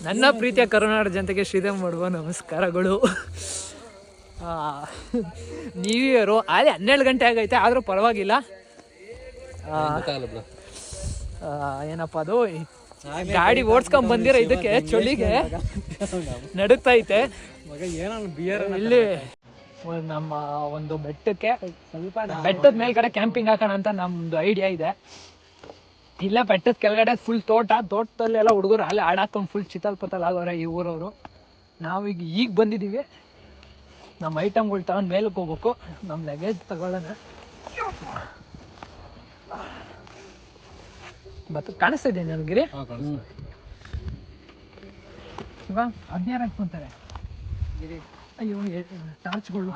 ನನ್ನ ಪ್ರೀತಿಯ ಕರುನಾಡ ಜನತೆಗೆ ಶ್ರೀದೇವ್ ಮಾಡುವ ನಮಸ್ಕಾರಗಳು. ನ್ಯೂ ಇಯರು ಅದೇ 12 ಗಂಟೆ ಆಗೈತೆ, ಆದರೂ ಪರವಾಗಿಲ್ಲ. ಏನಪ್ಪ ಅದು, ಗಾಡಿ ಓಡಿಸ್ಕೊಂಡ್ ಬಂದಿರೋ ಇದಕ್ಕೆ ಚಳಿಗೆ ನಡುತ್ತೈತೆ. ಇಲ್ಲಿ ನಮ್ಮ ಒಂದು ಬೆಟ್ಟದ ಮೇಲ್ಗಡೆ ಕ್ಯಾಂಪಿಂಗ್ ಹಾಕೋಣ ಅಂತ ನಮ್ದು ಐಡಿಯಾ ಇದೆ. ಇಲ್ಲ, ಬೆಟ್ಟದ ಕೆಳಗಡೆ ಫುಲ್ ತೋಟದಲ್ಲೆಲ್ಲ ಹುಡುಗರು ಅಲ್ಲಿ ಆಡಾಕೊಂಡು ಫುಲ್ ಚಿತ್ತಲ್ಪತ್ತಲ್ ಆಗೋರೆ ಈ ಊರವರು. ನಾವೀಗ ಬಂದಿದ್ದೀವಿ. ನಮ್ಮ ಐಟಮ್ಗಳು ತಗೊಂಡು ಮೇಲಕ್ಕೆ ಹೋಗ್ಬೇಕು. ನಮ್ಮ ಲಗೇಜ್ ತಗೊಳ್ಳೋಣ. ಕಾಣಿಸ್ತಾ ಇದೆ ನನಗಿರಿ ಇವಾಗ 16 ಹಾಕ್ಕೊಂತಾರೆ. ಅಯ್ಯೋ, ಟಾರ್ಚ್ಗಳು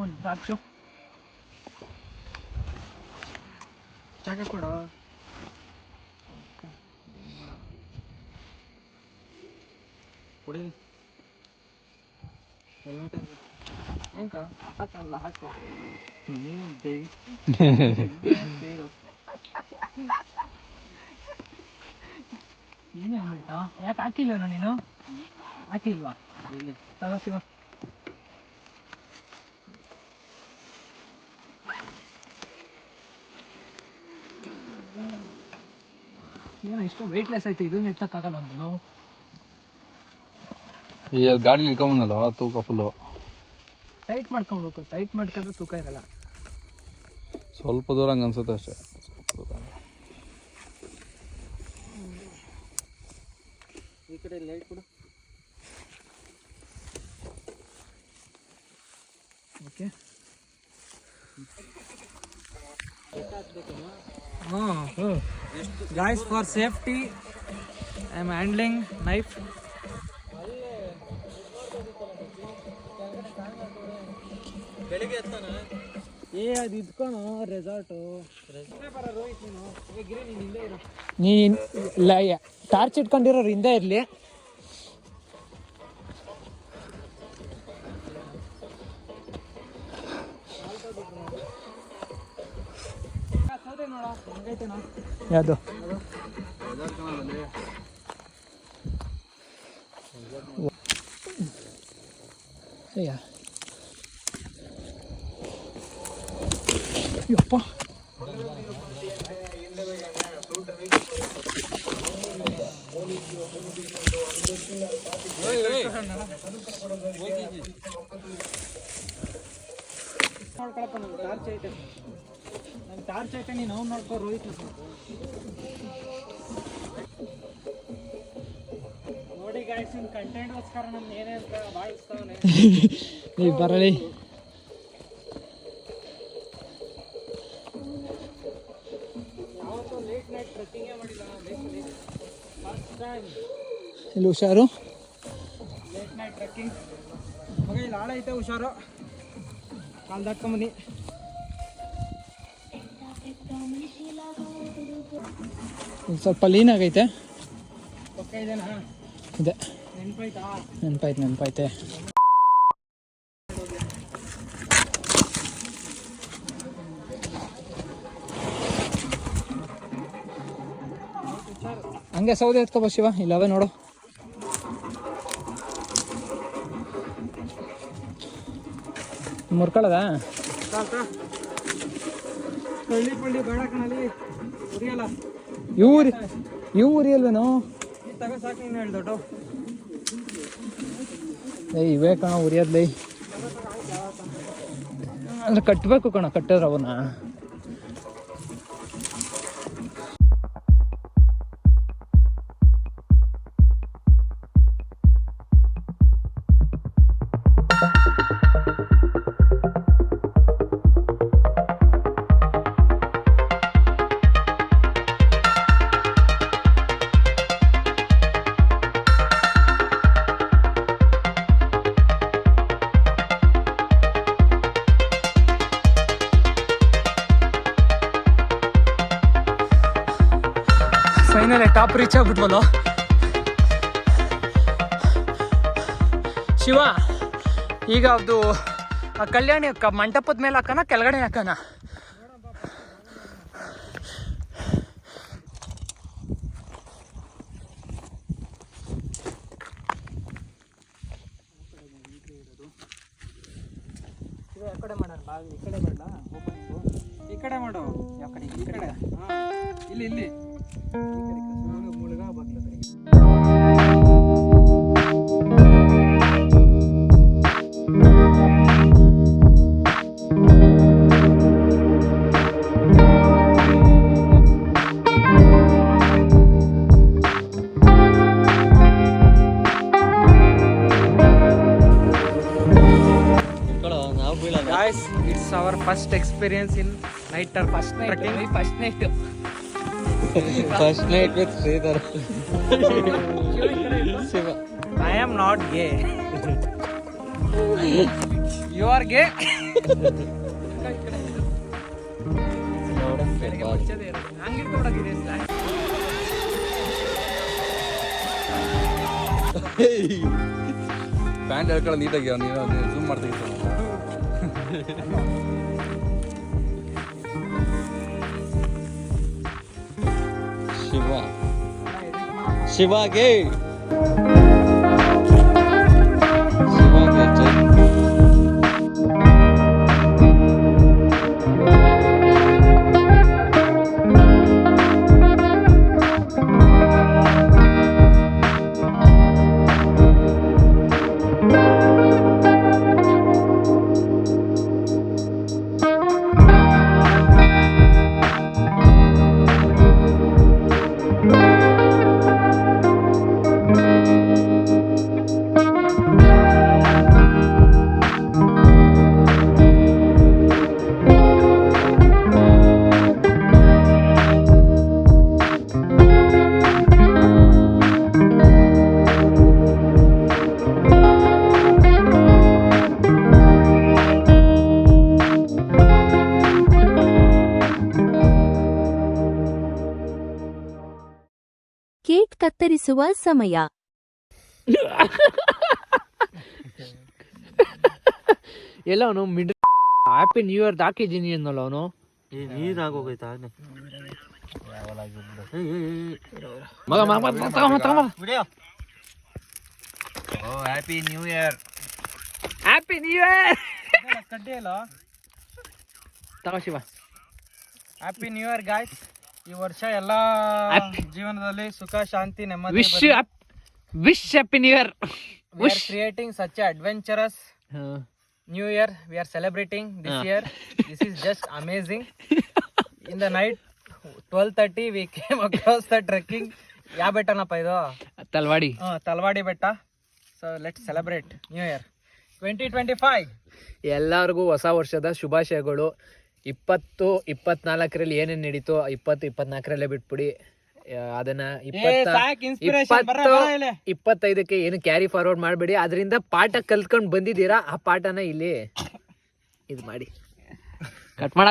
ಒಂದು ಟಾರ್ಚು ಜಾಗ ಕೊಡ. ಹಾಕು ಯಾಕೆ ಹಾಕಿಲ್ಲ ನೀನು? ಹಾಕಿಲ್ವಾ? ತಗೋಸಿವ. ಏನೋ ಇಷ್ಟು ವೆಯ್ಟ್ಲೆಸ್ ಐತೆ, ಇದನ್ನ ಎತ್ತಕ್ಕಾಗಲ್ಲ ಒಂದು. ಈ ಗಾಡಿ ಇಟ್ಕೊಂಬಂದಲ್ಲ ತೂಕ ಫುಲ್ಲು ಟೈಟ್ ಮಾಡ್ಕೊಬೇಕು. ಟೈಟ್ ಮಾಡ್ಕೊಂಡ್ರೆ ತೂಕ ಇರಲ್ಲ. ಸ್ವಲ್ಪ ದೂರ ಹಂಗೆ ಅನ್ಸುತ್ತೆ ಅಷ್ಟೇ. ಈ ಕಡೆ ಲೈಟ್ ಕೊಡು. Okay. Guys, for safety I am handling knife. ಬೆಳಿಗ್ಗೆ ಎತ್ತಾನ ಅದು ಇದ್ಕೊಣ ರೆಸಾರ್ಟು. ನೀನು ಟಾರ್ಚ್ ಇಟ್ಕೊಂಡಿರೋರು ಹಿಂದೆ ಇರಲಿ. ಯಾವುದು ಯಪ್ಪ, ನೋಡ್ಕೊಳಪ್ಪ. ನಂಗೆ ಟಾರ್ಚ್ ಐತೆ, ನೀನು ಅವ್ನು ನೋಡ್ಕೊ. ರೋಹಿತ್ ನೋಡಿ ಗಾಯ್ಸ್, ನಿನ್ನ ಕಂಟೆಂಟ್ಗೋಸ್ಕರ ನಮ್ಮ ಏನೇ ಅಂತ ಭಾವಿಸ್ತಾವನೆ. ನೀವು ಬರಲಿ. ಯಾವತ್ತೂ ಲೇಟ್ ನೈಟ್ ಟ್ರೆಕ್ಕಿಂಗೇ ಮಾಡಿಲ್ಲ ಲೈಫಲ್ಲಿ. ಫಸ್ಟ್ ಟೈಮ್ ಇಲ್ಲಿ ಹುಷಾರು. ಲೇಟ್ ನೈಟ್ ಟ್ರೆಕ್ಕಿಂಗ್ ಮಗ. ಇಲ್ಲಿ ಆಳ ಐತೆ, ಹುಷಾರು. ಕಾಲು ದಾಟ್ಕೊಂಬನ್ನಿ. ಸ್ವಲ್ಪ ಲೀನ್ ಆಗೈತೆ. ಇದೆ, ನೆನಪೈತೆ. ಹಂಗೆ ಸೌದೆ ಎತ್ಕೊಬ ಶಿವ. ಇಲ್ಲವೇ ನೋಡು. ಮುರ್ಕೊಳ್ಳೋದ ಪಳ್ಳಿ ಬೇಡ ಕಣಲ್ಲಿ ಉರಿಯಲ್ಲ. ಇವು ಉರಿಯಲ್ವೇನೋ? ತಗೋ ಸಾಕು. ನೀನು ಹೇಳಿ ದೊಡ್ಡ ಇವೇ ಕಣ ಉರಿಯೋದ್ಲಿ. ಅಂದ್ರೆ ಕಟ್ಟಬೇಕು ಕಣ, ಕಟ್ಟಿದ್ರೆ ಅವನ್ನ. ಫೈನಲಿ ಟಾಪ್ ರೀಚ್ ಆಗ್ಬಿಟ್ವಲ್ಲ ಶಿವ. ಈಗ ಅದು ಆ ಕಲ್ಯಾಣಿ ಮಂಟಪದ ಮೇಲೆ ಹಾಕೋಣ, ಕೆಳಗಡೆ ಹಾಕೋಣ? ಈ ಕಡೆ ಬೇಡ ಈ ಕಡೆ ಮಾಡು ಯಾವ ಕಡೆ ಈ ಕಡೆ ಇಲ್ಲಿ ಇಲ್ಲಿ ಮುಳುಗ ಬಾಗ್ಲ Guys, it's our first experience in night or first trekking. First night with Sridhar. I am not gay. You are gay. Pant ಹೇಳ್ಕೊಳ್ಳೋ ನೀಟಾಗಿ ನೀನು ಝೂಮ್ ಮಾಡ್ತಾ ಶಿವಾಗೆ ಕೇಕ್ ಕತ್ತರಿಸುವ ಸಮಯ. ಎಲ್ಲ ಅವನು ಹ್ಯಾಪಿ ನ್ಯೂ ಇಯರ್ ಹಾಕಿದ್ದೀನಿ ಅನ್ನಲ್ಲ ಅವನು. ನೀರಾಗೋಗೈತಾ ಮಗ happy new year. Happy new year. ಕಡ್ಡಿ ಅಲ್ಲ ತಗೋ Shiva. Happy new year guys. ಈ ವರ್ಷ ಎಲ್ಲಾ ಜೀವನದಲ್ಲಿ ಸುಖ ಶಾಂತಿ ನೆಮ್ಮದಿ. Wish happy new year. We are creating such an adventurous New Year. We are celebrating this year. This is just amazing. In the night 12:30 we came across the trekking. ಯಾವ ಬೆಟ್ಟನಪ್ಪ ಇದು? ತಲ್ವಾಡಿ ಬೆಟ್ಟ. So let's celebrate New Year 2025. ಎಲ್ಲರಿಗೂ ಹೊಸ ವರ್ಷದ ಶುಭಾಶಯಗಳು. 2024ರಲ್ಲಿ ಏನೇನು ನಡೀತೋ 2024ರಲ್ಲೇ ಬಿಟ್ಬಿಡಿ ಅದನ್ನ. 25ಕ್ಕೆ ಏನು ಕ್ಯಾರಿ ಫಾರ್ವರ್ಡ್ ಮಾಡಬೇಡಿ. ಅದರಿಂದ ಪಾಠ ಕಲ್ತ್ಕೊಂಡು ಬಂದಿದ್ದೀರಾ, ಆ ಪಾಠನ ಇಲ್ಲಿ ಇದು ಮಾಡಿ. ಕಟ್ ಮಾಡ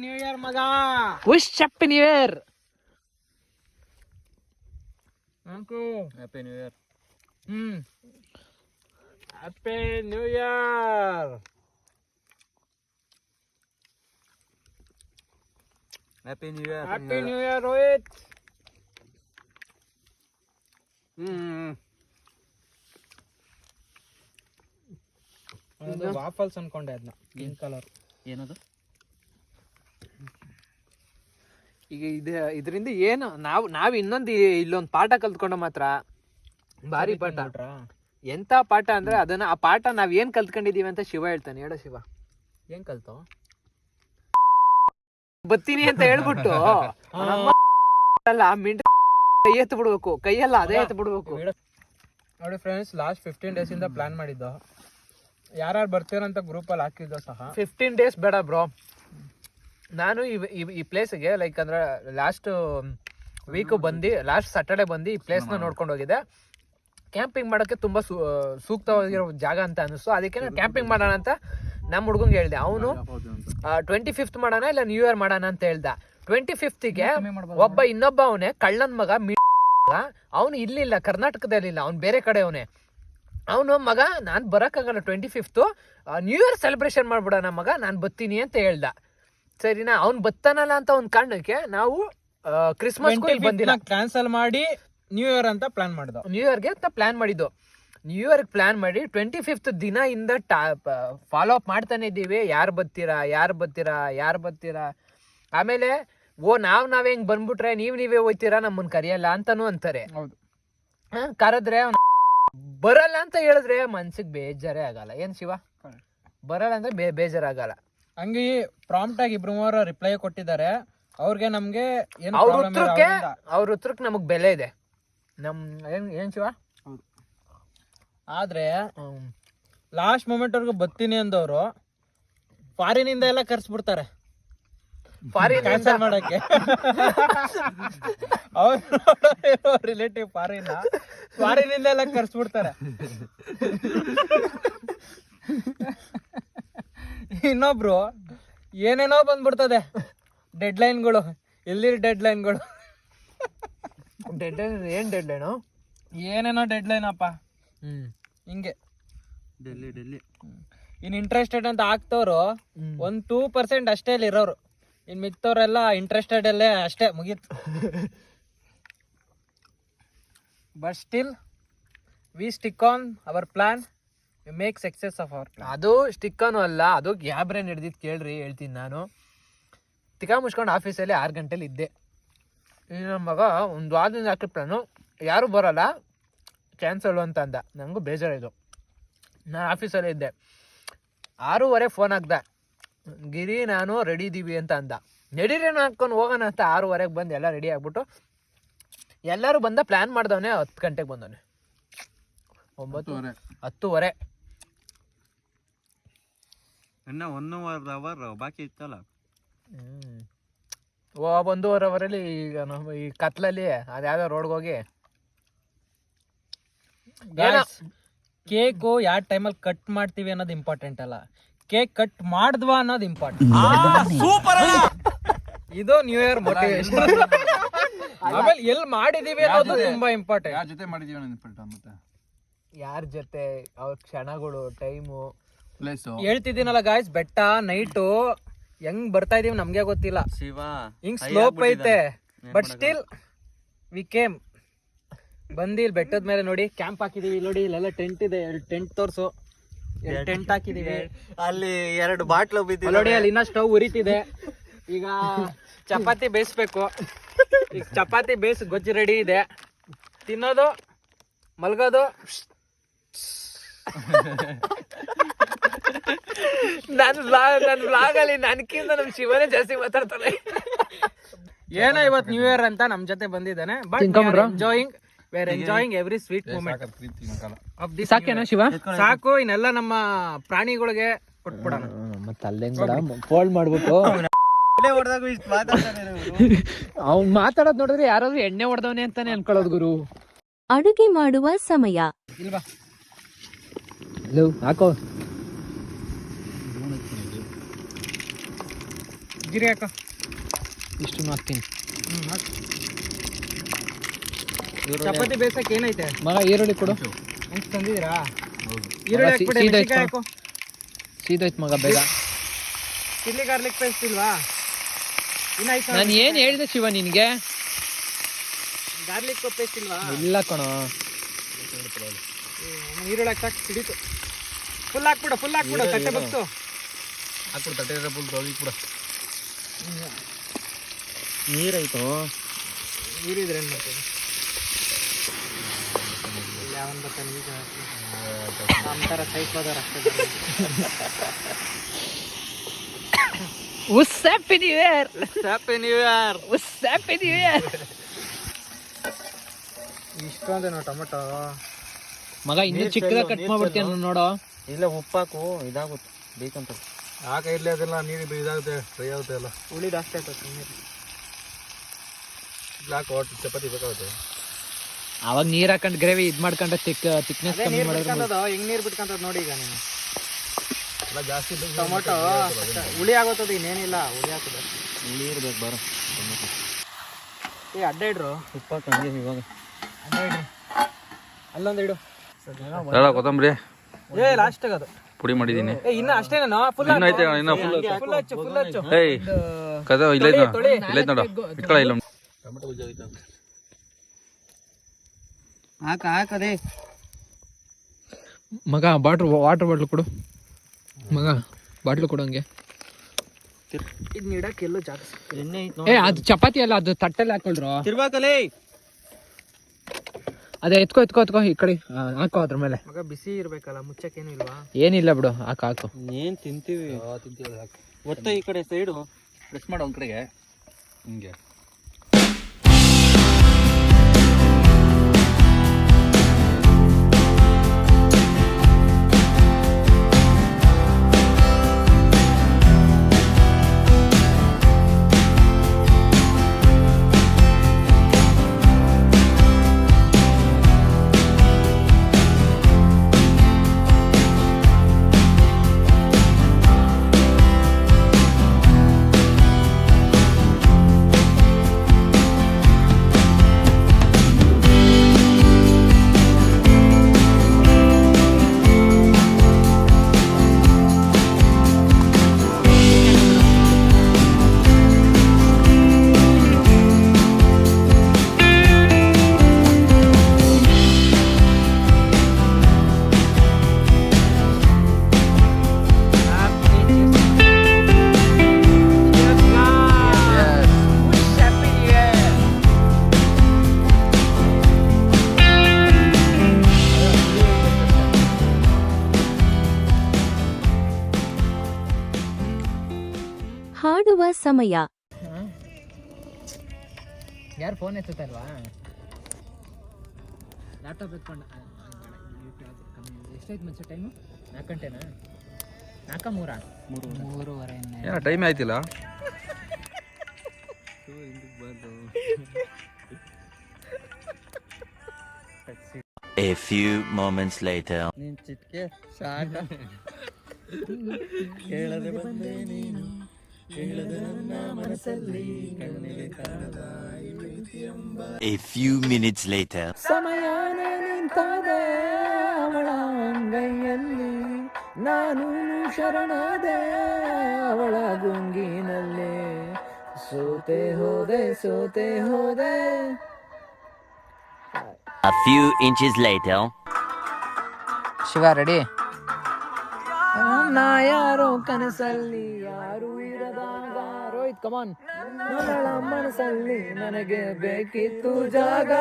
ನ್ಯೂ ಇಯರ್ ಮಗ. Wish happy new year. Happy new year. Happy new year. Happy new year. Happy new year Rohit. Waffles ಅನ್ಕೊಂಡೆ ಅದನ್ನ. ಪಿಂಕ್ ಕಲರ್ ಏನದು? ಈಗ ಇದರಿಂದ ಏನು ನಾವ್ ಇನ್ನೊಂದು ಇಲ್ಲೊಂದು ಪಾಠ ಕಲ್ತ್ಕೊಂಡ ಮಾತ್ರ ಭಾರಿ ಪಾಠ. ಎಂತ ಪಾಠ ಅಂದ್ರೆ ಅದನ್ನ ಆ ಪಾಠ ನಾವ್ ಏನ್ ಕಲ್ತ್ಕೊಂಡಿದೀವಿ ಅಂತ ಶಿವ ಹೇಳ್ತಾನೆ. ಹೇಳೋ ಶಿವ, ಏನ್ ಕಲ್ತೋ? ಬತ್ತೀನಿ ಅಂತ ಹೇಳ್ಬಿಟ್ಟು ಅಲ್ಲ ಕೈ ಎತ್ತು ಬಿಡ್ಬೇಕು. ಕೈಯಲ್ಲ ಅದೇ ಎತ್ತು ಬಿಡ್ಬೇಕು. ನೋಡಿ ಫ್ರೆಂಡ್ಸ್, ಲಾಸ್ಟ್ 15 days ಇಂದ ಪ್ಲಾನ್ ಮಾಡಿದ್ದು. ಯಾರು ಬರ್ತೀರಂತ ಗ್ರೂಪ್ ಅಲ್ಲಿ ಹಾಕಿದ್ದು ಸಹ. 15 days ಬೇಡ ಬ್ರೋ. ನಾನು ಈ ಪ್ಲೇಸ್ಗೆ ಲೈಕ್ ಅಂದ್ರೆ ಲಾಸ್ಟ್ ವೀಕ್ ಬಂದು ಲಾಸ್ಟ್ ಸ್ಯಾಟರ್ಡೆ ಬಂದು ಈ ಪ್ಲೇಸ್ ನ ನೋಡ್ಕೊಂಡು ಹೋಗಿದ್ದೆ. ಕ್ಯಾಂಪಿಂಗ್ ಮಾಡೋಕ್ಕೆ ತುಂಬಾ ಸೂಕ್ತವಾಗಿರೋ ಜಾಗ ಅಂತ ಅನಿಸ್ತು. ಅದಕ್ಕೆ ನಾನು ಕ್ಯಾಂಪಿಂಗ್ ಮಾಡೋಣ ಅಂತ ನಮ್ಮ ಹುಡುಗಂಗೆ ಹೇಳ್ದೆ. ಅವನು 25th ಮಾಡೋಣ ಇಲ್ಲ ನ್ಯೂ ಇಯರ್ ಮಾಡೋಣ ಅಂತ ಹೇಳ್ದ. 25ಗೆ ಇನ್ನೊಬ್ಬ ಅವನೇ ಕಳ್ಳನ್ ಮಗ ಅವನು ಇಲ್ಲಿಲ್ಲ, ಕರ್ನಾಟಕದಲ್ಲಿ ಇಲ್ಲ, ಅವ್ನು ಬೇರೆ ಕಡೆ ಅವನೇ. ಅವನು ಮಗ ನಾನು ಬರೋಕ್ಕಾಗಲ್ಲ 25th ನ್ಯೂ ಇಯರ್ ಸೆಲೆಬ್ರೇಷನ್ ಮಾಡ್ಬಿಡೋಣ ಮಗ, ನಾನು ಬರ್ತೀನಿ ಅಂತ ಹೇಳ್ದ. ಸರಿನಾ, ಅವ್ನು ಬತ್ತಾನಲ್ಲ ಅಂತ ಒಂದು ಕಾರಣಕ್ಕೆ ನಾವು ಕ್ರಿಸ್ಮಸ್ ಬಂದಿಲ್ಲ, ಕ್ಯಾನ್ಸಲ್ ಮಾಡಿ ನ್ಯೂ ಇಯರ್ ಅಂತ ಪ್ಲಾನ್ ಮಾಡಿದ್ದು. ನ್ಯೂ ಇಯರ್ಗೆ ಅಂತ ಪ್ಲಾನ್ ಮಾಡಿದ್ದು. ನ್ಯೂ ಇಯರ್ ಪ್ಲಾನ್ ಮಾಡಿ 25th ದಿನ ಇಂದ ಫಾಲೋ ಅಪ್ ಮಾಡ್ತಾನೆ ಇದ್ದೀವಿ. ಯಾರು ಬರ್ತೀರಾ. ಆಮೇಲೆ ನಾವೇ ಹಿಂಗ್ ಬಂದ್ಬಿಟ್ರೆ ನೀವೇ ಹೋಯ್ತೀರಾ ನಮ್ಮನ್ ಕರಿಯಲ್ಲ ಅಂತಾನು ಅಂತಾರೆ. ಹೌದು. ಕರೆದ್ರೆ ಬರಲ್ಲ ಅಂತ ಹೇಳಿದ್ರೆ ಮನ್ಸಿಗೆ ಬೇಜಾರೇ ಆಗಲ್ಲ. ಏನ್ ಶಿವ? ಬರಲ್ಲ ಅಂದ್ರೆ ಬೇಜಾರಾಗಲ್ಲ. ಹಂಗೆ ಪ್ರಾಂಪ್ಟ್ ಆಗಿ ಇಬ್ರು ಮೂವರು ರಿಪ್ಲೈ ಕೊಟ್ಟಿದ್ದಾರೆ. ಅವ್ರಿಗೆ ನಮ್ಗೆ ಅವ್ರ ಉತ್ತರಕ್ಕೆ ನಮಗ್ ಬೆಲೆ ಇದೆ. ಏನ್ ಶಿವ? ಆದ್ರೆ ಲಾಸ್ಟ್ ಮೂಮೆಂಟ್ ವರ್ಗು ಬರ್ತೀನಿ ಅಂದವ್ರು ಫಾರಿನಿಂದ ಎಲ್ಲ ಕರ್ಸ್ಬಿಡ್ತಾರೆ ಕ್ಯಾನ್ಸಲ್ ಮಾಡಕ್ಕೆ. ಅವ್ರು ರಿಲೇಟಿವ್ ಫಾರಿನಿಂದ ಎಲ್ಲ ಕರ್ಸ್ಬಿಡ್ತಾರೆ. ಇನ್ನೊಬ್ರು ಏನೇನೋ ಬಂದ್ಬಿಡ್ತದೆ ಡೆಡ್ಲೈನ್ಗಳು. ಎಲ್ಲಿ ಡೆಡ್ಲೈನ್ಗಳು? ಏನ್ ಡೆಡ್ಲೈನು? ಏನೇನೋ ಡೆಡ್ಲೈನ್ ಅಪ್ಪ. ಹಿಂಗೆ ಡೆಲ್ಲಿ ಇನ್ ಇಂಟ್ರೆಸ್ಟೆಡ್ ಅಂತ ಆಗ್ತವ್ರು 1-2% ಅಷ್ಟೇ ಇಲ್ಲಿ ಇರೋರು. ಇನ್ ಮಿಕ್ತವ್ರೆಲ್ಲ ಇಂಟ್ರೆಸ್ಟೆಡ್ ಅಲ್ಲೇ ಅಷ್ಟೇ ಮುಗೀತು. But still we stick on our plan, we make success of our plan. ಅದು ಸ್ಟಿಕ್ಕನು ಅಲ್ಲ, ಅದು ಗ್ಯಾಬ್ರೆ ನಡೆದಿದ್ದು ಕೇಳ್ರಿ, ಹೇಳ್ತೀನಿ ನಾನು. ತಿಕ್ಕ ಮುಚ್ಕೊಂಡು ಆಫೀಸಲ್ಲಿ 6 ಗಂಟೆಲಿ ಇದ್ದೆ. ನಮ್ಮ ಮಗ ಒಂದು ವಾರದಿಂದ ಹಾಕಿ ಪ್ಲಾನು, ಯಾರು ಬರೋಲ್ಲ ಕ್ಯಾನ್ಸಲ್ ಅಂತ ಅಂದ. ನನಗೂ ಬೇಜಾರಿದು. ನಾನು ಆಫೀಸಲ್ಲೇ ಇದ್ದೆ. 6:30 ಫೋನ್ ಹಾಕ್ದೆ, ಗಿರಿ ನಾನು ರೆಡಿ ಇದ್ದೀವಿ ಅಂತ ಅಂದ. ನಡೀರೇನು ಹಾಕ್ಕೊಂಡು ಹೋಗೋಣ ಅಂತ 6:30 ಬಂದು ಎಲ್ಲ ರೆಡಿ ಆಗ್ಬಿಟ್ಟು ಎಲ್ಲರೂ ಬಂದ ಪ್ಲ್ಯಾನ್ ಮಾಡ್ದವನೆ. 10 ಗಂಟೆಗೆ ಬಂದವನೆ. 10:30 ಇನ್ನ 1 ಅವರ್ ಬಾಕಿ ಇತ್ತಲ್ಲ. 1.5 ಅವರಲ್ಲಿ ಈಗ ನಮ್ಮ ಈ ಕತ್ಲಲ್ಲಿ ಅದ್ಯಾವ್ದೋ ರೋಡ್ಗೆ ಹೋಗಿ ಕೇಕು ಯಾವ ಟೈಮಲ್ಲಿ ಕಟ್ ಮಾಡ್ತೀವಿ ಅನ್ನೋದು ಇಂಪಾರ್ಟೆಂಟ್ ಅಲ್ಲ, ಕೇಕ್ ಕಟ್ ಮಾಡಿದ್ವಾ ಅನ್ನೋದು ಇಂಪಾರ್ಟೆಂಟ್. ಇದು ನ್ಯೂ ಇಯರ್ ಮೋಟಿವೇಶನ್. ಆಮೇಲೆ ಎಲ್ಲಿ ಮಾಡಿದೀವಿ ಅನ್ನೋದು ತುಂಬಾ ಇಂಪಾರ್ಟೆಂಟ್. ಯಾರ ಜೊತೆ ಮಾಡಿದೀವಿ ಅನ್ನೋದು ಮತ್ತೆ ಯಾರ ಜೊತೆ, ಅವ್ರ ಕ್ಷಣಗಳು, ಟೈಮು, ಪ್ಲೇಸು. ಹೇಳ್ತಿದ್ದೀನಲ್ಲ ಗಾಯ್ಸ್, ಬೆಟ್ಟ ನೈಟು ಹೆಂಗ್ ಬರ್ತಾ ಇದೀವಿ ನಮ್ಗೆ ಗೊತ್ತಿಲ್ಲ. ಶಿವ ಹಿಂಗ್ ಸ್ಲೋಪ್ ಐತೆ, ಬಟ್ ಸ್ಟಿಲ್ ವಿ ಕೇಮ್. ಬಂದಿಲ್ ಬೆಟ್ಟದ ಮೇಲೆ ನೋಡಿ ಕ್ಯಾಂಪ್ ಹಾಕಿದೀವಿ. ನೋಡಿ ಇಲ್ಲೆಲ್ಲ ಟೆಂಟ್ ಇದೆ. 2 ಟೆಂಟ್ ತೋರ್ಸು. 2 ಟೆಂಟ್ ಹಾಕಿದೀವಿ. ಅಲ್ಲಿ 2 ಬಾಟ್ಲು ಬಿದ್ದಿದೆ ನೋಡಿ. ಅಲ್ಲಿ ಇನ್ನ ಸ್ಟವ್ ಉರಿತಿದೆ. ಈಗ ಚಪಾತಿ ಬೇಯಿಸ್ಬೇಕು. ಈಗ ಚಪಾತಿ ಬೇಯಿಸಿ ಗೊಜ್ಜು ರೆಡಿ ಇದೆ. ತಿನ್ನೋದು, ಮಲ್ಗೋದು. ನನ್ನ ಬ್ಲಾಗಲ್ಲಿ ನನಗಿಂತ ನಮ್ಮ ಶಿವನೇ ಜಾಸ್ತಿ ಮಾತಾಡ್ತಾನೆ. ಏನೋ ಇವತ್ತು ನ್ಯೂ ಇಯರ್ ಅಂತ ನಮ್ ಜೊತೆ ಬಂದಿದ್ದಾನೆ. But enjoying every sweet moment of this. ಸಾಕೇನಾ ಶಿವ? ಸಾಕು. ಇನ್ನೆಲ್ಲ ನಮ್ಮ ಪ್ರಾಣಿಗಳಿಗೆ ಕೊಟ್ಬಿಡೋಣ. ಮತ್ತೆ ಅಲ್ಲೇ ಫೋಲ್ಡ್ ಮಾಡ್ಬಿಟ್ಟು ಅವ್ನ್ ಮಾತಾಡೋದ್ ನೋಡಿದ್ರೆ ಯಾರಾದ್ರೂ ಎಣ್ಣೆ ಹೊಡೆದವನೇ ಅಂತಾನೆ ಅನ್ಕೊಳ್ಳೋದು ಗುರು. ಅಡುಗೆ ಮಾಡುವ ಸಮಯ. ಇಲ್ವಾ ಹಾಕೋ ಗಿರಿ ಹಾಕೋ. ಇಷ್ಟು ಹಾಕ್ತೀನಿ. ಚಪಾತಿ ಬೇಸಕ್ ಏನೈತೆ ಮಗ? ಈರುಳ್ಳಿ ಕೊಡು. ಹೆಂಗ್ ತಂದಿದ್ದೀರಾ? ಈರುಳ್ಳಿ ಹಾಕ್ಬಿಟ್ಟು ಮೆಣಸಿನ್ಕಾಯಿ ಹಾಕು. ಸೀದೋಯ್ತು ಮಗ ಬೇಗ. ಚಿಲ್ಲಿ ಗಾರ್ಲಿಕ್ ಪೇಸ್ಟ್ ಇಲ್ವಾ? ಇನ್ನಾಯ್ತು. ನಾನು ಏನ್ ಹೇಳಿದೆ ಶಿವ ನಿನ್ಗೆ? ಗಾರ್ಲಿಕ್ ಪೇಸ್ಟ್ ಇಲ್ವಾ? ಇಲ್ಲ ಕಣೋ. ಈರುಳ್ಳಿ ಹಾಕಿ ಹಿಡಿತು. ಫುಲ್ ಹಾಕ್ಬಿಡು ತಟ್ಟೆ ಬಗ್ಸು. ಹಾಕ್ಬಿಡು ತಟ್ಟೆ ಫುಲ್ ತೊಳಿಬಿಡ. ನೀರಾಯ್ತು. ನೀರಿದ್ರೆ ಏನ್ ಮಾಡ್ತೀವಿ? ಯಾವನ್ ಬರ್ತಾನೆ ಈಗ ನಮ್ಮ ಥರ ಸೈಕೋದವ್ರು ಅಷ್ಟೇ. Happy new year. Happy new year. Happy new year. ಇಷ್ಟೊಂದೇ ನಾವು ಟೊಮೆಟೊ ಮಗ ಇನ್ನೂ ಚಿಕ್ಕದಾಗಿ ಕಟ್ ಮಾಡ್ಬಿಡ್ತೀನಿ ನೋಡೋ. ಇಲ್ಲ ಉಪ್ಪಾಕು, ಇದಾಗುತ್ತೆ ಬೇಕಂತ. ಆಗ ಇರ್ಲಿ, ಅದೆಲ್ಲ ನೀರು ಇದಾಗುತ್ತೆ, ಫ್ರೈ ಆಗುತ್ತೆ ಎಲ್ಲ. ಹುಳಿ ಜಾಸ್ತಿ ಆಗ್ತದೆ. ಬ್ಲಾಕ್ ವಾಟ್ ಚಪಾತಿ ಬೇಕಾಗುತ್ತೆ. ಅವಾಗ ನೀರ್ ಹಾಕೊಂಡು ಗ್ರೇವಿ ಇದ್ ಮಾಡ್ಕೊಂಡ್ರೆ ತಿಕ್ನೆಸ್ ಕಮ್ಮಿ ಮಾಡಿದ್ರೆ ಹೆಂಗ್ ನೀರ್ ಬಿಟ್ಕೊಂತದ್ ನೋಡಿ. ಈಗ ನೀನು ಎಲ್ಲ ಜಾಸ್ತಿ ಟೊಮೆಟೊ ಹುಳಿ ಆಗೋತದ, ಇನ್ನೇನಿಲ್ಲ. ಹುಳಿ ಹಾಕೋದು ನೀರು ಬೇಕು ಬರೋ. ಅಡ್ಡ ಇಡ್ರು. ಉಪ್ಪಾಕು ಹಂಗೆ ಇವಾಗ ಅಡ್ಡ ಇಡ್ರಿ. ಅಲ್ಲೊಂದು ಇಡು. ಕೊತ್ತಂಬರಿ ಲಾಸ್ಟ್ ಅದು ಪುಡಿ ಮಾಡಿದೀನಿ. ಇನ್ನ ಅಷ್ಟೇನಾ? ಫುಲ್ ಹಚ್ಚು. ಏಯ್ ಕದ ಇಲ್ಲ ನೋಡ ಇಟ್ಕೊಳ್ಳ. ಇಲ್ಲ ಟೊಮೆಟೊ ಹಾಕದೆ ಮಗ ವಾಟರ್ ಬಾಟ್ಲು ಕೊಡು ಮಗ, ಬಾಟ್ಲು ಕೊಡು ಹಂಗೆ. ಇದು ನೀಡಕ್ಕೆ ಎಲ್ಲೋ ಜಾಗ ಎಣ್ಣೆ ಐತ್ ಏ ಅದು ಚಪಾತಿ ಅಲ್ಲ, ಅದು ತಟ್ಟೆಲ್ಲ ಹಾಕೊಳ್ರು. ತಿರ್ವಾಕಲೇ. ಅದೇ ಎತ್ಕೋ ಈ ಕಡೆ ಹಾಕೋ ಅದ್ರ ಮೇಲೆ. ಮಗ ಬಿಸಿ ಇರ್ಬೇಕಲ್ಲ, ಮುಚ್ಚಕ್ಕೇನು ಇಲ್ವಾ? ಏನಿಲ್ಲ ಬಿಡು, ಹಾಕು. ಏನ್ ತಿಂತೀವಿ? ಒತ್ತ ಈ ಕಡೆ ಸೈಡು ಪ್ರೆಸ್ ಮಾಡು ಒಂದ್ ಕಡೆಗೆ ಹಿಂಗೆ. ಹಾಡುವ ಸಮಯ. ಯಾರು ಫೋನ್ ಎತ್ತಲ್ವಾ? ಲ್ಯಾಪ್ಟಾಪ್ ಎತ್ಕೊಂಡ. ಎಷ್ಟಾಯ್ತು ಮಚ್ಚ ಟೈಮು? 4 ಗಂಟೆನಾ? 3:03. ಏನೋ time ಆಯ್ತಿಲ್ಲ. A few moments later. ನೀನ್ ಚಿಟ್ಕೆ ಸಾಕ ಕೇಳದೆ ಬಂದೆ ನೀನು, ಕೇಳದೆ ನನ್ನ ಮನಸ್ಸಲ್ಲಿ ಕಣ್ಣಿಗೆ ಕಾಣದ A few minutes later. ಸಮಯನೇ ನಿಂತಾದೆ ಅವಳ ಅಂಗೈಯಲ್ಲಿ, ನಾನು ಶರಣಾದೆ ಅವಳ ಗುಂಗಿನಲ್ಲಿ, ಸೋತೆ ಹೋದೆ. A few inches later. Shiva ready? ನಾ ಯಾರೋ ಕನಸಲ್ಲಿ ಯಾರು ಇರದಾಗ, ರೋಹಿತ್ ಕಮಾನ್. ಅವಳ ಮನಸ್ಸಲ್ಲಿ ನನಗೆ ಬೇಕಿತ್ತು ಜಾಗ,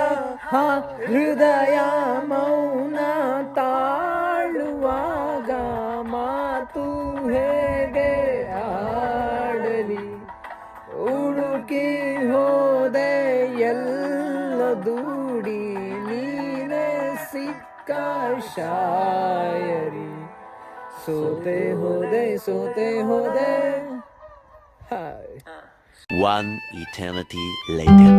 ಹೃದಯ ಮೌನ ತಾಳುವಾಗ ಮಾತು ಹೇಗೆ ಆಡಲಿ, ಹುಡುಕಿ ಹೋದೆ ಎಲ್ಲ ದೂಡಿ, ನೀನೆ ಸಿಕ್ಕ ಶಾಯರಿ, ಸೋತೆ ಹೋದೆ. Hi. One eternity later.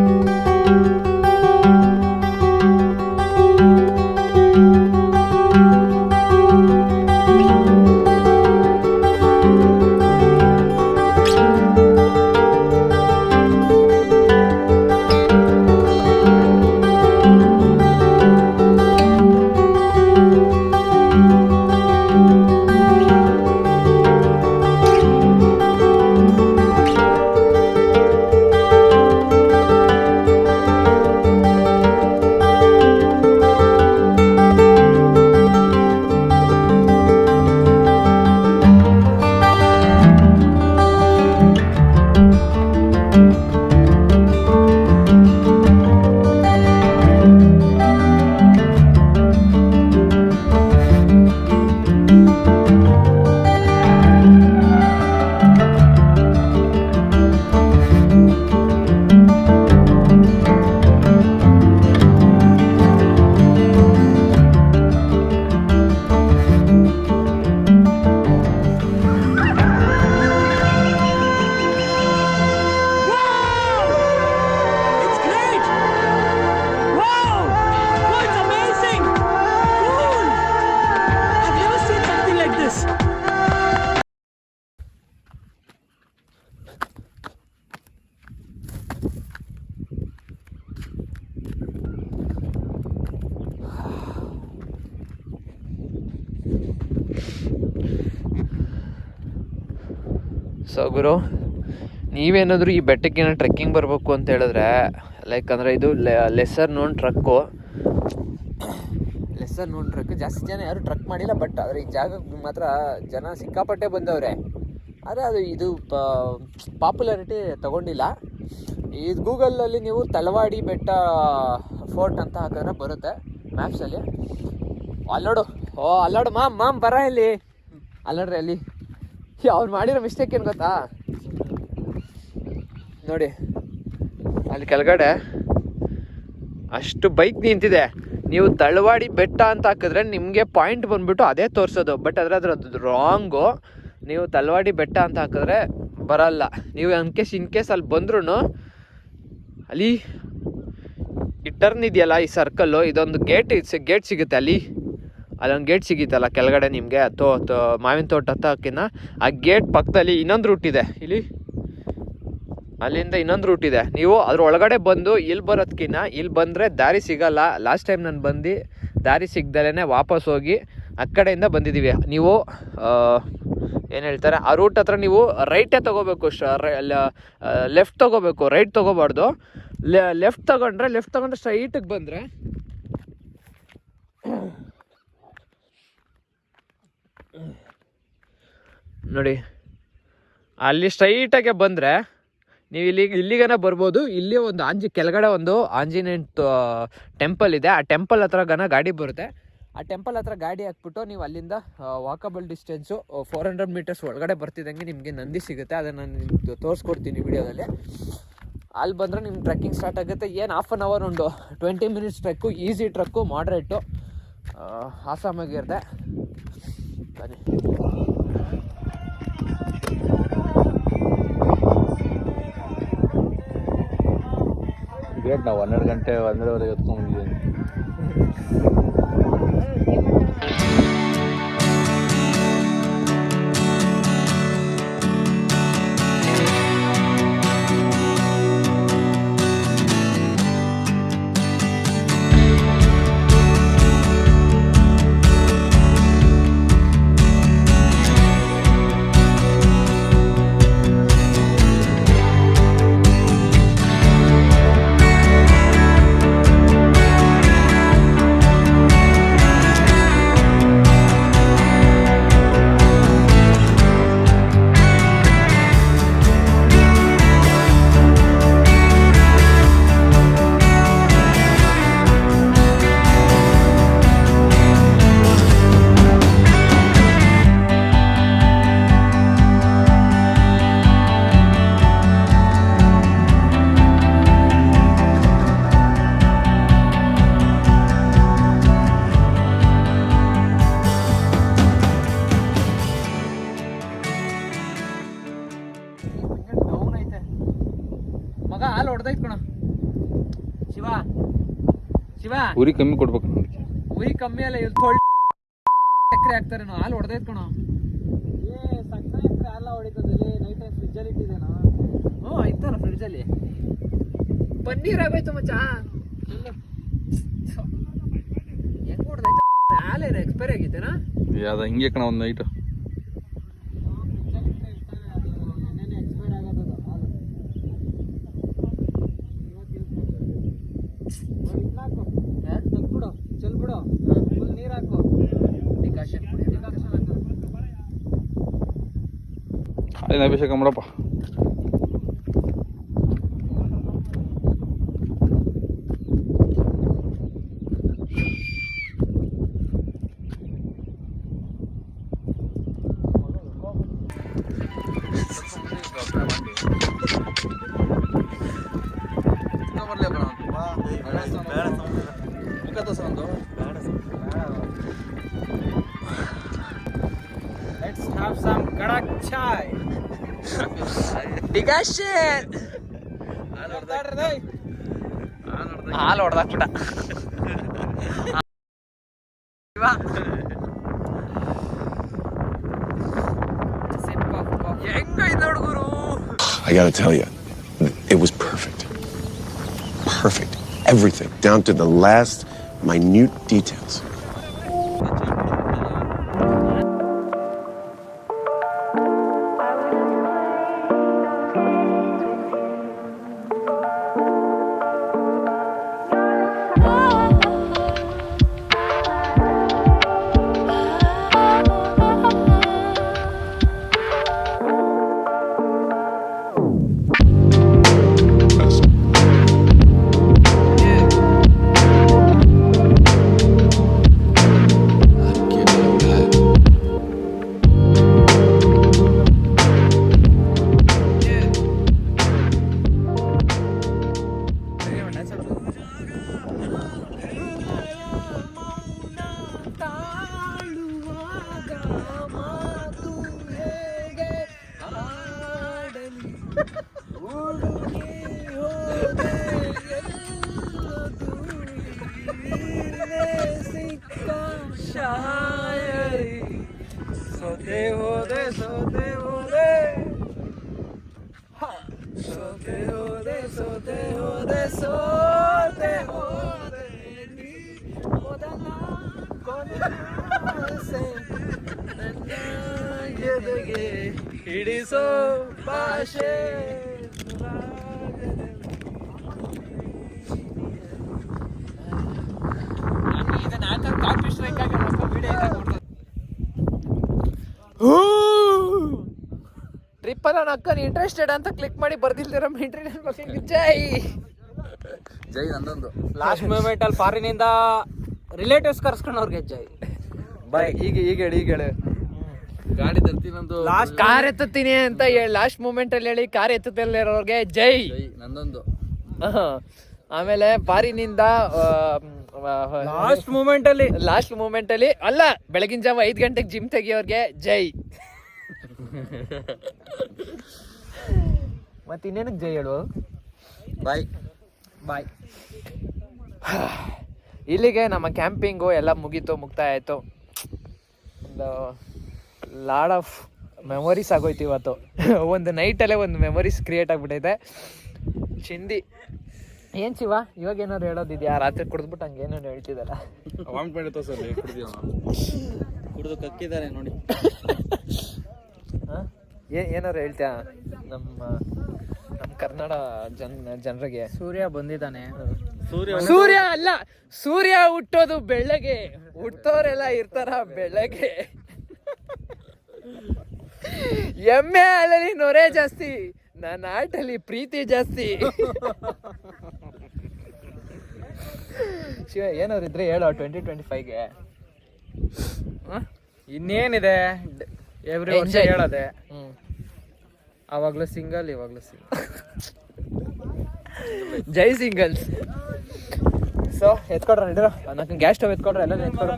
So ಗುರು, ನೀವೇನಾದರೂ ಈ ಬೆಟ್ಟಕ್ಕೆ ಟ್ರೆಕ್ಕಿಂಗ್ ಬರಬೇಕು ಅಂತ ಹೇಳಿದ್ರೆ, ಲೈಕ್ ಅಂದರೆ ಇದು lesser known trek. Lesser known trek. ಜಾಸ್ತಿ ಜನ ಯಾರು ಟ್ರಕ್ ಮಾಡಿಲ್ಲ, ಬಟ್ ಆದರೆ ಈ ಜಾಗಕ್ಕೆ ಮಾತ್ರ ಜನ ಸಿಕ್ಕಾಪಟ್ಟೆ ಬಂದವ್ರೆ. ಆದರೆ ಅದು ಇದು ಪಾಪ್ಯುಲಾರಿಟಿ ತಗೊಂಡಿಲ್ಲ. ಇದು ಗೂಗಲಲ್ಲಿ ನೀವು ತಲವಾಡಿ ಬೆಟ್ಟ ಫೋರ್ಟ್ ಅಂತ ಹಾಕಿದ್ರೆ ಬರುತ್ತೆ ಮ್ಯಾಪ್ಸಲ್ಲಿ. ಅಲ್ಲೋಡು, ಅಲ್ಲೋಡು ಮಾಮ್ ಬರ ಇಲ್ಲಿ, ಅಲ್ಲೋಡ್ರಿ ಅಲ್ಲಿ. ಅವ್ರು ಮಾಡಿರೋ ಮಿಸ್ಟೇಕ್ ಏನು ಗೊತ್ತಾ ನೋಡಿ, ಅಲ್ಲಿ ಕೆಳಗಡೆ ಅಷ್ಟು ಬೈಕ್ ನಿಂತಿದೆ. ನೀವು ತಳವಾಡಿ ಬೆಟ್ಟ ಅಂತ ಹಾಕಿದ್ರೆ ನಿಮಗೆ ಪಾಯಿಂಟ್ ಬಂದ್ಬಿಟ್ಟು ಅದೇ ತೋರಿಸೋದು, ಬಟ್ ಅದ್ರದ್ದು ರಾಂಗು. ನೀವು ತಳವಾಡಿ ಬೆಟ್ಟ ಅಂತ ಹಾಕಿದ್ರೆ ಬರಲ್ಲ. ನೀವು ಇನ್ ಕೇಸ್ ಅಲ್ಲಿ ಬಂದ್ರೂ ಅಲ್ಲಿ ಈ ಟರ್ನ್ ಇದೆಯಲ್ಲ, ಈ ಸರ್ಕಲ್ಲು, ಇದೊಂದು ಗೇಟ್ ಸಿಗುತ್ತೆ ಅಲ್ಲೊಂದು ಗೇಟ್ ಸಿಗುತ್ತಲ್ಲ ಕೆಳಗಡೆ ನಿಮಗೆ ಮಾವಿನ ತೋಟ ಹತ್ತಕ್ಕಿಂತ ಆ ಗೇಟ್ ಪಕ್ಕದಲ್ಲಿ ಇನ್ನೊಂದು ರೂಟ್ ಇದೆ. ಅಲ್ಲಿಂದ ಇನ್ನೊಂದು ರೂಟ್ ಇದೆ. ನೀವು ಅದ್ರ ಒಳಗಡೆ ಬಂದು ಇಲ್ಲಿ ಬರೋದಕ್ಕಿಂತ ಇಲ್ಲಿ ಬಂದರೆ ದಾರಿ ಸಿಗಲ್ಲ. ಲಾಸ್ಟ್ ಟೈಮ್ ನಾನು ಬಂದು ದಾರಿ ಸಿಗ್ದಲೇ ವಾಪಸ್ ಹೋಗಿ ಆ ಕಡೆಯಿಂದ ಬಂದಿದ್ದೀವಿ. ನೀವು ಏನು ಹೇಳ್ತಾರೆ, ಆ ರೂಟ್ ಹತ್ರ ನೀವು ರೈಟೇ ತೊಗೋಬೇಕು, ಲೆಫ್ಟ್ ತೊಗೋಬೇಕು, ರೈಟ್ ತೊಗೋಬಾರ್ದು. ಲೆಫ್ಟ್ ತೊಗೊಂಡ್ರೆ ಸ್ಟ್ರೈಟಿಗೆ ಬಂದರೆ ನೋಡಿ, ಅಲ್ಲಿ ಸ್ಟ್ರೈಟಾಗೆ ಬಂದರೆ ನೀವು ಇಲ್ಲಿಗನ ಬರ್ಬೋದು. ಇಲ್ಲಿ ಒಂದು ಕೆಳಗಡೆ ಒಂದು ಆಂಜನೇಯ ಟೆಂಪಲ್ ಇದೆ. ಆ ಟೆಂಪಲ್ ಹತ್ರ ಗಾಡಿ ಬರುತ್ತೆ. ಆ ಟೆಂಪಲ್ ಹತ್ರ ಗಾಡಿ ಹಾಕ್ಬಿಟ್ಟು ನೀವು ಅಲ್ಲಿಂದ ವಾಕಬಲ್ ಡಿಸ್ಟೆನ್ಸು 400 ಮೀಟರ್ಸ್ ಒಳಗಡೆ ಬರ್ತಿದ್ದಂಗೆ ನಿಮಗೆ ನಂದಿ ಸಿಗುತ್ತೆ. ಅದನ್ನು ನಾನು ನಿಮ್ಗೆ ತೋರಿಸ್ಕೊಡ್ತೀನಿ ವಿಡಿಯೋದಲ್ಲಿ. ಅಲ್ಲಿ ಬಂದರೆ ನಿಮ್ಮ ಟ್ರೆಕ್ಕಿಂಗ್ ಸ್ಟಾರ್ಟ್ ಆಗುತ್ತೆ. ಏನು ಹಾಫ್ ಆನ್ ಅವರ್, ಒಂದು 20 minutes trek, easy trek, moderate, ಆಸಾಮಾಗಿರುತ್ತೆ. ಬನ್ನಿ. ಗ್ರೇಟ್, ನಾವು 12 ಗಂಟೆ 12ವರೆಗೆ ಎತ್ಕೊಂಡ್ಬಂದಿದ್ದೀವಿ. ಮಗ ಹಾಲು ಹೊಡೆದೈತ್ ಕಣ ಶಿವ. ಉರಿ ಕಮ್ಮಿ ಕೊಡ್ಬೇಕು ನೋಡಿ. ಉರಿ ಕಮ್ಮಿ ಅಲ್ಲ, ಸಕ್ಕರೆ ಹಾಕ್ತಾರೆ. ಹಾಲು ಹೊಡೆದೈತ್ ಕಣ. ಸಕ್ಕರೆ ಹಾಲ ಹೊಡಿತದಲ್ಲಿ ನೈಟ್ ಟೈಮ್ ಫ್ರಿಜ್ಜಲ್ಲಿ ಇಟ್ಟಿದ್ದೇನಾ? ಹ್ಞೂ ಆಯ್ತಲ್ಲ ಫ್ರಿಜ್ಜಲ್ಲಿ. ಪನ್ನೀರ್ ಆಗೋಯ್ತು ಮಚ್ಚ. ಹೆಂಗ್ ಹೊಡೆದೈತೆ ಹಾಲೇನು ಎಕ್ಸ್ಪೈರ್ ಆಗಿತ್ತೇನಾ? ಅದು ಹಿಂಗೆ ಕಣ ಒಂದು ನೈಟು. ಹಾಲಿನ ಅಭಿಷೇಕ ಮಾಡಪ್ಪ. Let's have some kadak chai. Digashit. ಹಾಲು ಹೊಡೆದಾಕ್ಬಿಟ್ಟ. ಹೆಂಗೈತೆ ನೋಡು ಗುರು. I gotta tell you, it was perfect. Perfect. Everything, down to the last minute details. ಸೋತೆ ಹೋದೆ ಸೋತೆ ಹೋದೆ ಸೋತೆ ಹೋದೆ ಸೋತೆ ಹೋದೆ ಸೋತೆ ಹೋದೆ ನೀ ಮೊದಲ ಕೊನೆ ಆಸೆ ನನ್ನ ಎದೆಗೆ ಹಿಡಿಸೋ ಭಾಷೆ ಟ್ರಿಪ್ಪಲ್ಲ ಅಕ್ಕನ ಇಂಟ್ರೆಸ್ಟೆಡ್ ಅಂತ ಕ್ಲಿಕ್ ಮಾಡಿ ಬರ್ದಿಲ್ದಿರೋ ಮೆಂಟ್ರಿನ ಮಕ್ಕಳಿಗೆ ಜೈ ಜೈ ನಂದೊಂದು ಲಾಸ್ಟ್ ಮೂಮೆಂಟ್ ಅಲ್ಲಿ ಫಾರಿನಿಂದ ರಿಲೇಟಿವ್ಸ್ ಕರ್ಸ್ಕೊಂಡವ್ರಿಗೆ ಜೈ ಬಾಯ್ ಈಗ ಹೇಳಿ ಗಾಡಿ ತರ್ತೀನಂದು ಲಾಸ್ಟ್ ಕಾರ್ ಎತ್ತುತ್ತೀನಿ ಅಂತ ಹೇಳಿ ಲಾಸ್ಟ್ ಮೂಮೆಂಟ್ ಅಲ್ಲಿ ಹೇಳಿ ಕಾರ್ ಎತ್ತುತ್ತಿರೋರ್ಗೆ ಜೈ. ಜೈ ನಂದೊಂದು. ಆಮೇಲೆ ಪಾರಿನಿಂದ ಲಾಸ್ಟ್ ಮೂಮೆಂಟ್ ಅಲ್ಲಿ ಅಲ್ಲ ಬೆಳಗಿನ ಜಾವ 5 ಗಂಟೆಗೆ ಜಿಮ್ ತೆಗಿಯೋರ್ಗೆ ಜೈ. ಮತ್ತೆ ಇನ್ನೇನಕ್ಕೆ ಜೈ ಹೇಳು. ಬಾಯ್ ಬಾಯ್. ಇಲ್ಲಿಗೆ ನಮ್ಮ ಕ್ಯಾಂಪಿಂಗು ಎಲ್ಲ ಮುಕ್ತಾಯ ಆಯಿತು. ಒಂದು ಲಾಡ್ ಆಫ್ ಮೆಮೊರೀಸ್ ಆಗೋಯ್ತು ಇವತ್ತು. ಒಂದು ನೈಟಲ್ಲೇ ಒಂದು ಮೆಮೊರೀಸ್ ಕ್ರಿಯೇಟ್ ಆಗಿಬಿಟ್ಟೈತೆ. ಚಿಂದಿ ಏನು ಶಿವ, ಇವಾಗ ಏನಾದ್ರು ಹೇಳೋದಿದ್ಯಾ? ರಾತ್ರಿ ಕುಡಿದ್ಬಿಟ್ಟು ಹಂಗೇನೇನು ಹೇಳ್ತಿದ್ದಲ್ಲ. ಕುಡಿದು ಕಕ್ಕಿದ್ದಾರೆ ನೋಡಿ. ಏನಾರು ಹೇಳ್ತೀಯಾ ನಮ್ಮ ಕನ್ನಡ ಜನರಿಗೆ? ಸೂರ್ಯ ಬಂದಿದ್ದಾನೆ. ಸೂರ್ಯ ಅಲ್ಲ, ಸೂರ್ಯ ಹುಟ್ಟೋದು ಬೆಳ್ಳಗೆ, ಹುಟ್ಟೋರೆಲ್ಲ ಇರ್ತಾರ ಬೆಳ್ಳಗೆ. ಎಮ್ಮೆ ಹಾಲಲ್ಲಿ ನೊರೆ ಜಾಸ್ತಿ, ನನ್ನ ಆಟಲ್ಲಿ ಪ್ರೀತಿ ಜಾಸ್ತಿ. ಶಿವ ಏನಾದ್ರು ಇದ್ರೆ ಹೇಳೋ 2025ಗೆ. ಇನ್ನೇನಿದೆ, ಎವ್ರಿ ವರ್ಷ ಹೇಳೋದೆ. ಅವಾಗ್ಲೂ ಸಿಂಗಲ್, ಇವಾಗ್ಲೂ ಸಿಂಗಲ್. ಜೈ ಸಿಂಗಲ್ಸ್. ಸೊ ಎತ್ಕೊಡ್ರ ನಡೀರೋ, ನನಗೆ ಗ್ಯಾಸ್ ಸ್ಟವ್ ಎತ್ಕೊಡ್ರ ಎಲ್ಲ ಎತ್ಕೊಡ್ರ.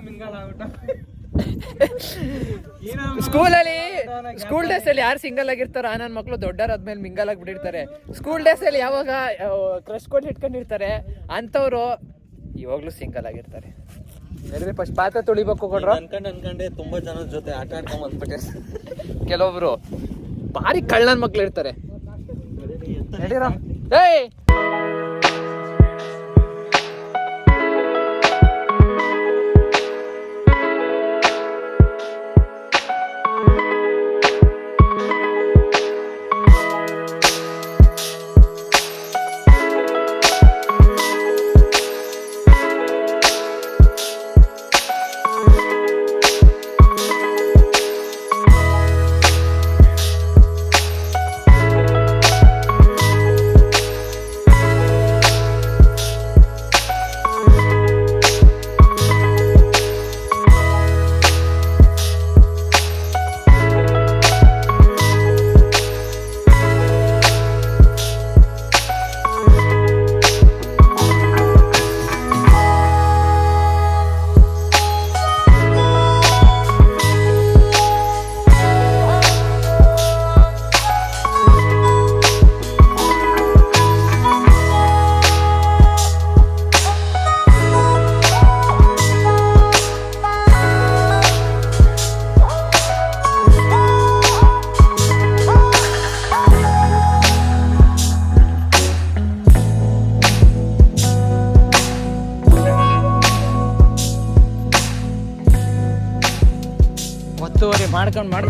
ಸ್ಕೂಲ್ ಡೇಸ್ ಅಲ್ಲಿ ಯಾರು ಸಿಂಗಲ್ ಆಗಿರ್ತಾರೋ ನನ್ನ ಮಕ್ಕಳು ದೊಡ್ಡರಾದ್ಮೇಲೆ ಮಿಂಗಲ್ ಆಗಿಬಿಟ್ಟಿರ್ತಾರೆ. ಸ್ಕೂಲ್ ಡೇಸ್ ಅಲ್ಲಿ ಯಾವಾಗ ಕ್ರಶ್ ಕೊಟ್ಟು ಇಟ್ಕೊಂಡಿರ್ತಾರೆ ಅಂಥವ್ರು ಇವಾಗ್ಲೂ ಸಿಂಗಲ್ ಆಗಿರ್ತಾರೆ. ನಡೀರಿ ಫಸ್ಟ್ ಪಾತ್ರೆ ತೊಳಿಬೇಕು ಕೊಡ್ರ. ಅನ್ಕಂಡೆ ತುಂಬಾ ಜನದ ಜೊತೆ ಆಟ ಆಡ್ಕೊಂಡ್ ಬಂದ್ಬಿಟ್ಟೆ. ಕೆಲವೊಬ್ರು ಭಾರಿ ಕಳ್ಳನ್ ಮಕ್ಳು ಇರ್ತಾರೆ. ನಡೀರ ಏಯ್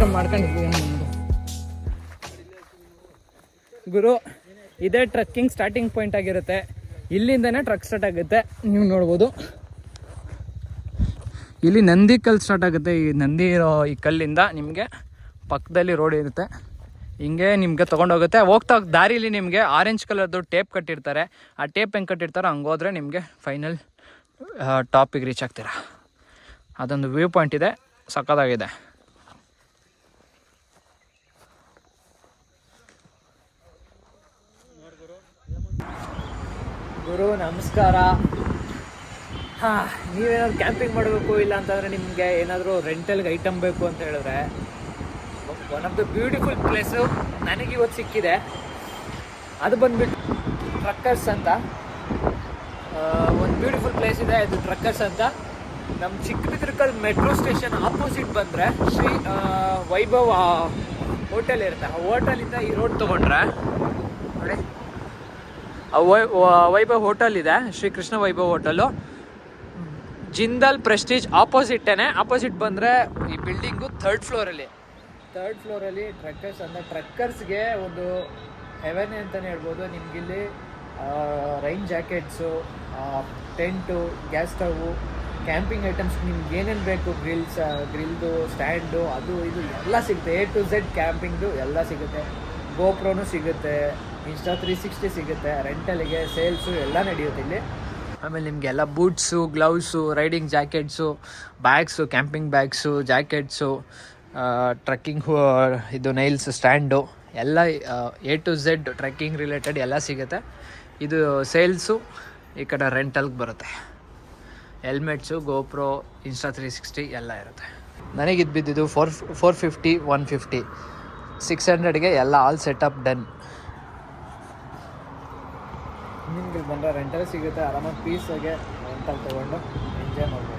ಮಾಡ್ಕೊಂಡಿದ್ದೀವಿ ಗುರು. ಇದೇ ಟ್ರಕ್ಕಿಂಗ್ ಸ್ಟಾರ್ಟಿಂಗ್ ಪಾಯಿಂಟ್ ಆಗಿರುತ್ತೆ. ಇಲ್ಲಿಂದನೇ ಟ್ರಕ್ ಸ್ಟಾರ್ಟ್ ಆಗುತ್ತೆ. ನೀವು ನೋಡ್ಬೋದು ಇಲ್ಲಿ ನಂದಿ ಕಲ್ಲು ಸ್ಟಾರ್ಟ್ ಆಗುತ್ತೆ. ಈ ನಂದಿ ಇರೋ ಈ ಕಲ್ಲಿಂದ ನಿಮಗೆ ಪಕ್ಕದಲ್ಲಿ ರೋಡ್ ಇರುತ್ತೆ. ಹಿಂಗೆ ನಿಮಗೆ ತೊಗೊಂಡೋಗುತ್ತೆ. ಹೋಗ್ತಾ ದಾರಿಲಿ ನಿಮಗೆ ಆರೆಂಜ್ ಕಲರ್ದು ಟೇಪ್ ಕಟ್ಟಿರ್ತಾರೆ. ಆ ಟೇಪ್ ಹೆಂಗೆ ಕಟ್ಟಿರ್ತಾರೋ ಹಂಗೆ ಹೋದರೆ ನಿಮಗೆ ಫೈನಲ್ ಟಾಪಿಗೆ ರೀಚ್ ಆಗ್ತೀರಾ. ಅದೊಂದು ವ್ಯೂ ಪಾಯಿಂಟ್ ಇದೆ, ಸಕ್ಕತ್ತಾಗಿದೆ. ಗುರು ನಮಸ್ಕಾರ. ನೀವೇನಾದ್ರು ಕ್ಯಾಂಪಿಂಗ್ ಮಾಡಬೇಕು ಇಲ್ಲ ಅಂತಂದರೆ ನಿಮಗೆ ಏನಾದರೂ ರೆಂಟಲ್ಗೆ ಐಟಮ್ ಬೇಕು ಅಂತ ಹೇಳಿದ್ರೆ one of the beautiful place ನನಗೆ ಇವತ್ತು ಸಿಕ್ಕಿದೆ. ಅದು ಬಂದುಬಿಟ್ಟು ಟ್ರಕ್ಕರ್ಸ್ ಅಂತ ಒಂದು ಬ್ಯೂಟಿಫುಲ್ ಪ್ಲೇಸ್ ಇದೆ. ಇದು ಟ್ರಕ್ಕರ್ಸ್ ಅಂತ. ನಮ್ಮ ಚಿಕ್ಕಬಿದ್ರಕಲ್ ಮೆಟ್ರೋ ಸ್ಟೇಷನ್ ಆಪೋಸಿಟ್ ಬಂದರೆ ಶ್ರೀ ವೈಭವ್ ಹೋಟೆಲ್ ಇರುತ್ತೆ. ಆ ಹೋಟೆಲಿಂದ ಈ ರೋಡ್ ತೊಗೊಂಡ್ರೆ ನೋಡಿ ವೈಭವ್ ಹೋಟೆಲ್ ಇದೆ, Shri Krishna Vaibhav hotel. Jindal Prestige opposite ಬಂದರೆ ಈ ಬಿಲ್ಡಿಂಗು ಥರ್ಡ್ ಫ್ಲೋರಲ್ಲಿ ಟ್ರಕ್ಕರ್ಸ್ ಅಂದರೆ ಟ್ರಕ್ಕರ್ಸ್ಗೆ ಒಂದು ಹೆವೆನ್ ಅಂತಲೇ ಹೇಳ್ಬೋದು. ನಿಮಗಿಲ್ಲಿ rain jackets, tent, gas stove, camping items ನಿಮ್ಗೆ ಏನೇನು ಬೇಕು, ಗ್ರಿಲ್ದು ಸ್ಟ್ಯಾಂಡು, ಅದು ಇದು ಎಲ್ಲ ಸಿಗುತ್ತೆ. A to Z ಕ್ಯಾಂಪಿಂಗ್ದು ಎಲ್ಲ ಸಿಗುತ್ತೆ. ಗೋಪ್ರೋನು ಸಿಗುತ್ತೆ, ಇನ್ಸ್ಟಾ 360 ಸಿಗುತ್ತೆ, ರೆಂಟಲ್ಗೆ ಸೇಲ್ಸು ಎಲ್ಲ ನಡೆಯುತ್ತೆ ಇಲ್ಲಿ. ಆಮೇಲೆ ನಿಮಗೆಲ್ಲ boots, gloves, riding jackets, bags, camping bags, jackets, trekking ಇದು ನೈಲ್ಸ್ ಸ್ಟ್ಯಾಂಡು ಎಲ್ಲ A to Z trekking related ಎಲ್ಲ ಸಿಗುತ್ತೆ. ಇದು ಸೇಲ್ಸು ಈ ಕಡೆ ರೆಂಟಲ್ಗೆ ಬರುತ್ತೆ. ಹೆಲ್ಮೆಟ್ಸು, ಗೋಪ್ರೋ, ಇನ್ಸ್ಟಾ 360 ಎಲ್ಲ ಇರುತ್ತೆ. ನನಗಿದು ಬಿದ್ದಿದ್ದು 450, 150, 600ಗೆ ಎಲ್ಲ ಆಲ್ ಸೆಟಪ್ ಡನ್. ನಿಮ್ಗೆ ಬಂದರೆ ರೆಂಟಲ್ ಸಿಗುತ್ತೆ, ಆರಾಮಾಗಿ ಪೀಸಾಗೆ ರೆಂಟಲ್ ತೊಗೊಂಡು ಎಂಜಾಯ್ ಮಾಡ್ಬೋದು.